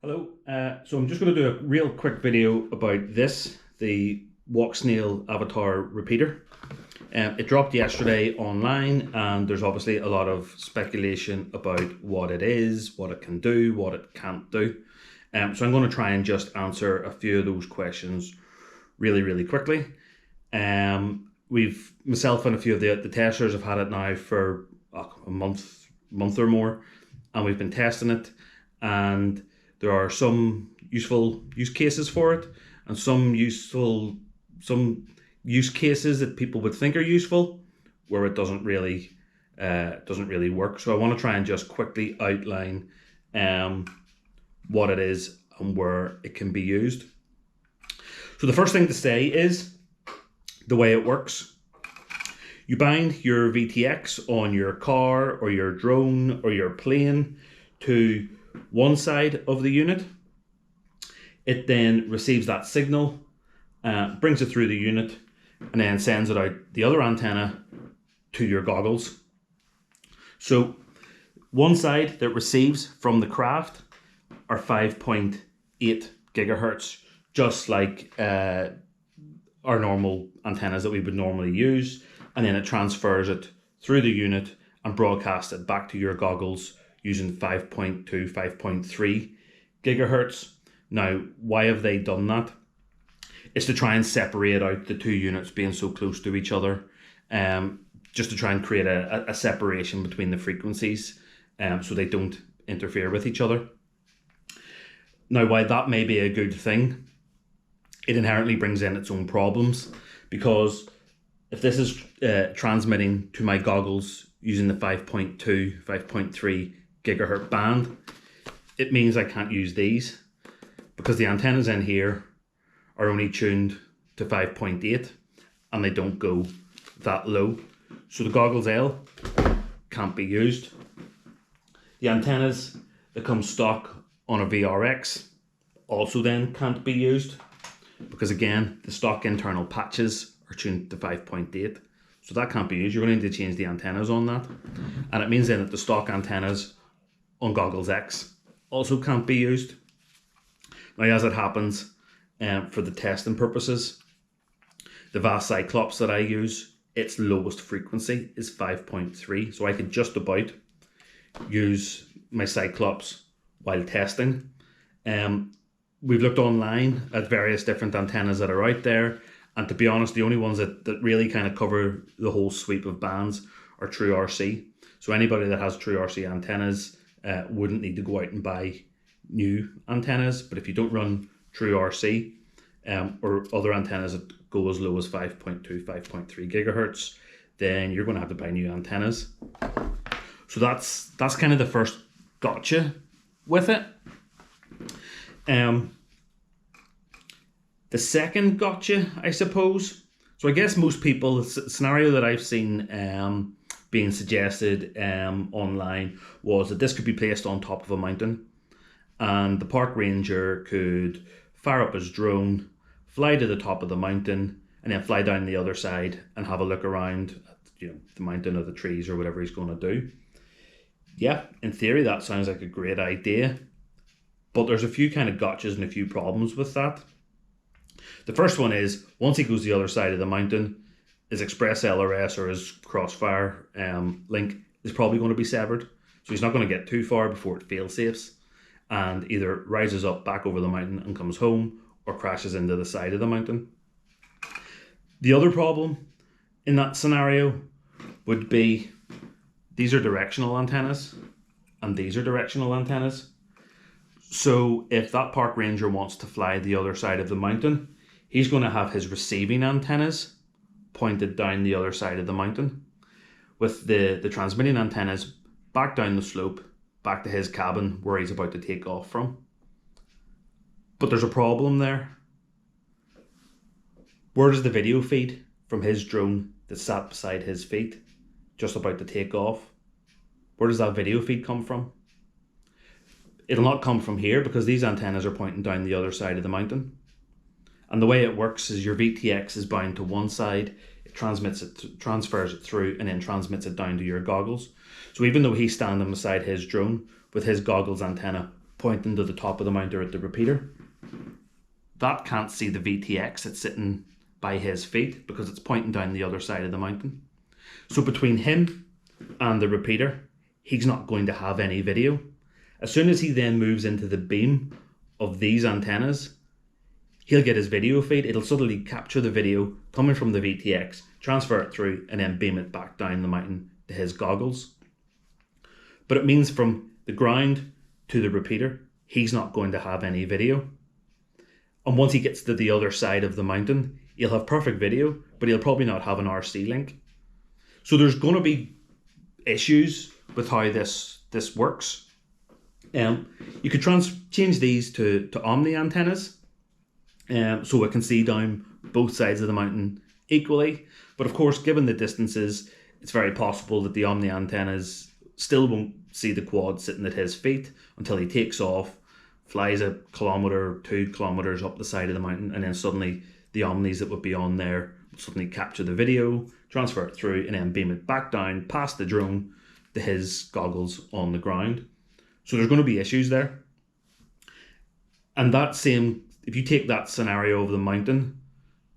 Hello, so I'm just going to do a real quick video about this, the Walksnail avatar repeater. It dropped yesterday online and there's obviously a lot of speculation about what it is, what it can do, what it can't do. So I'm going to try and just answer a few of those questions really quickly. Myself and a few of the testers have had it now for a month or more, and we've been testing it, and there are some useful use cases for it, and some use cases that people would think are useful, where it doesn't really work. So I want to try and just quickly outline what it is and where it can be used. So the first thing to say is the way it works. You bind your VTX on your car or your drone or your plane to one side of the unit. It then receives that signal, brings it through the unit, and then sends it out the other antenna to your goggles. So one side that receives from the craft are 5.8 gigahertz, just like our normal antennas that we would normally use, and then it transfers it through the unit and broadcasts it back to your goggles using 5.2, 5.3 gigahertz. Now, why have they done that? It's to try and separate out the two units being so close to each other, just to try and create a separation between the frequencies, so they don't interfere with each other. Now, while that may be a good thing, it inherently brings in its own problems, because if this is transmitting to my goggles using the 5.2, 5.3 gigahertz band, it means I can't use these, because the antennas in here are only tuned to 5.8 and they don't go that low. So the goggles L can't be used. The antennas that come stock on a VRX also then can't be used, because again, the stock internal patches are tuned to 5.8. So that can't be used. You're going to need to change the antennas on that. And it means then that the stock antennas on Goggles X also can't be used. Now, as it happens, for the testing purposes, the VAS Cyclops that I use, its lowest frequency is 5.3. So I could just about use my Cyclops while testing. We've looked online at various different antennas that are out there, and to be honest, the only ones that really kind of cover the whole sweep of bands are True RC. So anybody that has True RC antennas wouldn't need to go out and buy new antennas. But if you don't run True RC or other antennas that go as low as 5.2, 5.3 gigahertz, then you're going to have to buy new antennas. So that's kind of the first gotcha with it. The second gotcha, I suppose. So I guess most people, the scenario that I've seen being suggested online was that this could be placed on top of a mountain, and the park ranger could fire up his drone, fly to the top of the mountain, and then fly down the other side and have a look around at, the mountain or the trees or whatever he's going to do. Yeah, in theory, that sounds like a great idea, but there's a few kind of gotchas and a few problems with that. The first one is, once he goes the other side of the mountain, his express LRS or his crossfire link is probably going to be severed. So he's not going to get too far before it fail safes and either rises up back over the mountain and comes home, or crashes into the side of the mountain. The other problem in that scenario would be, these are directional antennas and these are directional antennas. So if that park ranger wants to fly the other side of the mountain, he's going to have his receiving antennas pointed down the other side of the mountain, with the transmitting antennas back down the slope, back to his cabin where he's about to take off from. But there's a problem there. Where does the video feed from his drone that sat beside his feet, just about to take off? Where does that video feed come from? It'll not come from here, because these antennas are pointing down the other side of the mountain. And the way it works is your VTX is bound to one side, it transfers it through, and then transmits it down to your goggles. So even though he's standing beside his drone with his goggles antenna pointing to the top of the mount or at the repeater. That can't see the VTX that's sitting by his feet because it's pointing down the other side of the mountain. So between him and the repeater, he's not going to have any video. As soon as he then moves into the beam of these antennas, he'll get his video feed. It'll suddenly capture the video coming from the VTX, transfer it through, and then beam it back down the mountain to his goggles. But it means from the ground to the repeater, he's not going to have any video. And once he gets to the other side of the mountain, he'll have perfect video, but he'll probably not have an RC link. So there's going to be issues with how this works. You could change these to omni antennas, so it can see down both sides of the mountain equally. But of course, given the distances, it's very possible that the omni antennas still won't see the quad sitting at his feet until he takes off, flies a kilometre, 2 kilometres up the side of the mountain, and then suddenly the omnis that would be on there will suddenly capture the video, transfer it through, and then beam it back down past the drone to his goggles on the ground. So there's going to be issues there. And that same, if you take that scenario of the mountain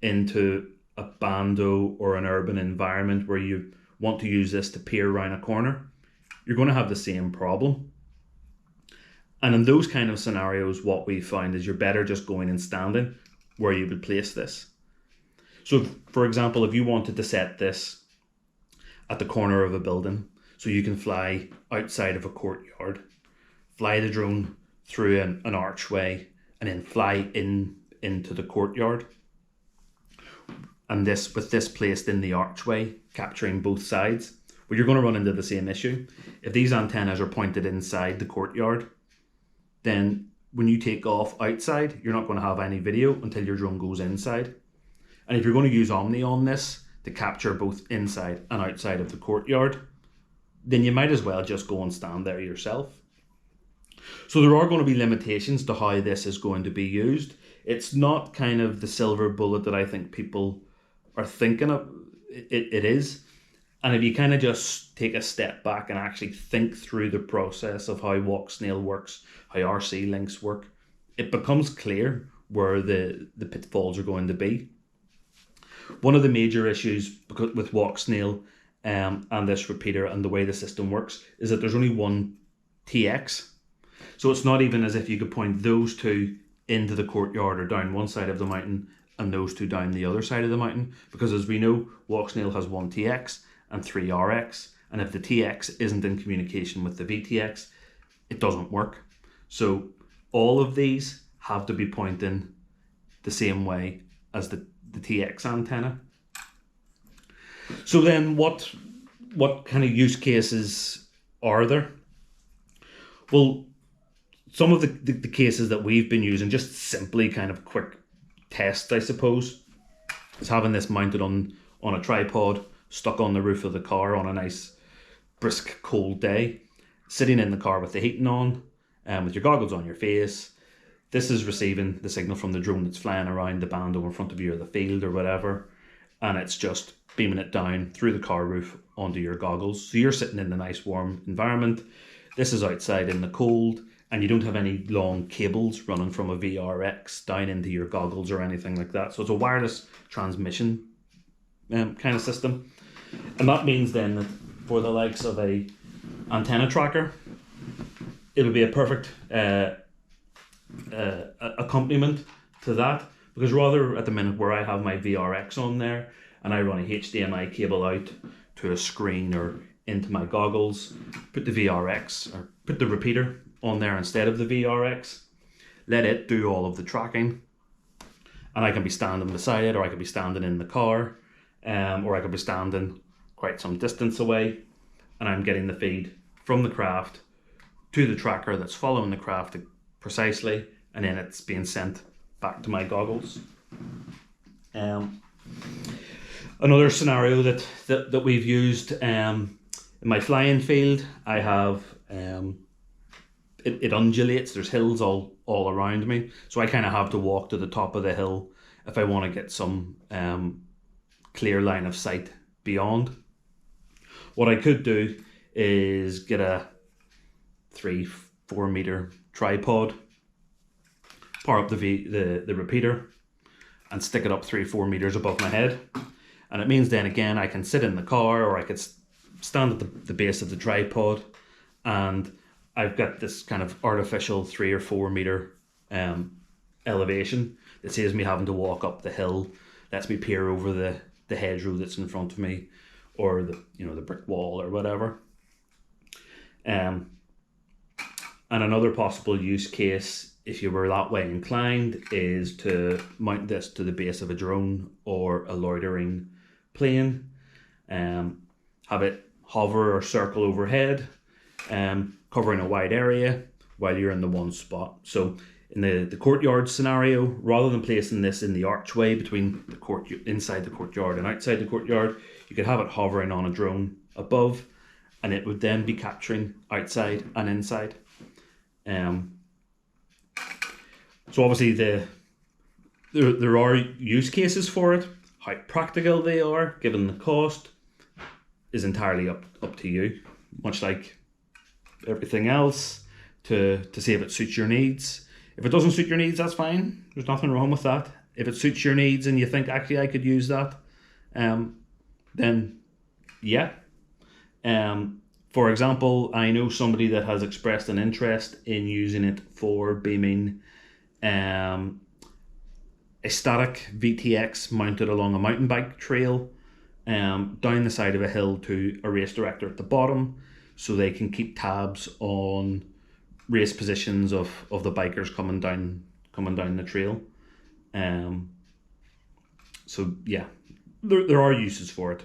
into a bando or an urban environment where you want to use this to peer around a corner, you're going to have the same problem. And in those kind of scenarios, what we find is you're better just going and standing where you would place this. So for example, if you wanted to set this at the corner of a building, so you can fly outside of a courtyard, fly the drone through an archway, and then fly into the courtyard. And this, with this placed in the archway, capturing both sides, well, you're going to run into the same issue. If these antennas are pointed inside the courtyard, then when you take off outside, you're not going to have any video until your drone goes inside. And if you're going to use Omni on this to capture both inside and outside of the courtyard, then you might as well just go and stand there yourself. So there are going to be limitations to how this is going to be used. It's not kind of the silver bullet that I think people are thinking of. It is. And if you kind of just take a step back and actually think through the process of how Walksnail works, how RC links work, it becomes clear where the pitfalls are going to be. One of the major issues with Walksnail and this repeater and the way the system works is that there's only one TX. So it's not even as if you could point those two into the courtyard or down one side of the mountain and those two down the other side of the mountain, because as we know, Walksnail has one TX and 3 RX, and if the TX isn't in communication with the VTX, it doesn't work. So all of these have to be pointing the same way as the TX antenna. So then what kind of use cases are there? Well, some of the cases that we've been using, just simply kind of quick tests, I suppose, is having this mounted on a tripod, stuck on the roof of the car on a nice brisk cold day, sitting in the car with the heating on, with your goggles on your face. This is receiving the signal from the drone that's flying around the bando in front of you or the field or whatever, and it's just beaming it down through the car roof onto your goggles. So you're sitting in a nice warm environment. This is outside in the cold, and you don't have any long cables running from a VRX down into your goggles or anything like that. So it's a wireless transmission kind of system. And that means then that for the likes of a antenna tracker, it'll be a perfect accompaniment to that, because rather at the minute where I have my VRX on there and I run a HDMI cable out to a screen or into my goggles, put the VRX or put the repeater on there instead of the VRX, let it do all of the tracking, and I can be standing beside it, or I could be standing in the car, or I could be standing quite some distance away, and I'm getting the feed from the craft to the tracker that's following the craft precisely, and then it's being sent back to my goggles. Another scenario that we've used in my flying field, I have it undulates. There's hills all around me, so I kind of have to walk to the top of the hill if I want to get some clear line of sight beyond. What I could do is get a 300, 4-meter tripod, power up the repeater, and stick it up 3-4 meters above my head. And it means then again I can sit in the car, or I could stand at the base of the tripod, and I've got this kind of artificial 3 or 4 meter elevation that saves me having to walk up the hill, lets me peer over the hedgerow that's in front of me, or the brick wall or whatever. And another possible use case, if you were that way inclined, is to mount this to the base of a drone or a loitering plane. Have it hover or circle overhead, covering a wide area while you're in the one spot. So in the courtyard scenario, rather than placing this in the archway between inside the courtyard and outside the courtyard, you could have it hovering on a drone above, and it would then be capturing outside and inside. So obviously there are use cases for it. How practical they are, given the cost, is entirely up to you. Much like everything else, to see if it suits your needs. If it doesn't suit your needs, that's fine. There's nothing wrong with that. If it suits your needs and you think, actually I could use that, then yeah. For example, I know somebody that has expressed an interest in using it for beaming a static VTX mounted along a mountain bike trail down the side of a hill to a race director at the bottom, so they can keep tabs on race positions of the bikers coming down the trail. So yeah, there are uses for it.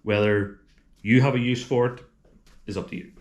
Whether you have a use for it is up to you.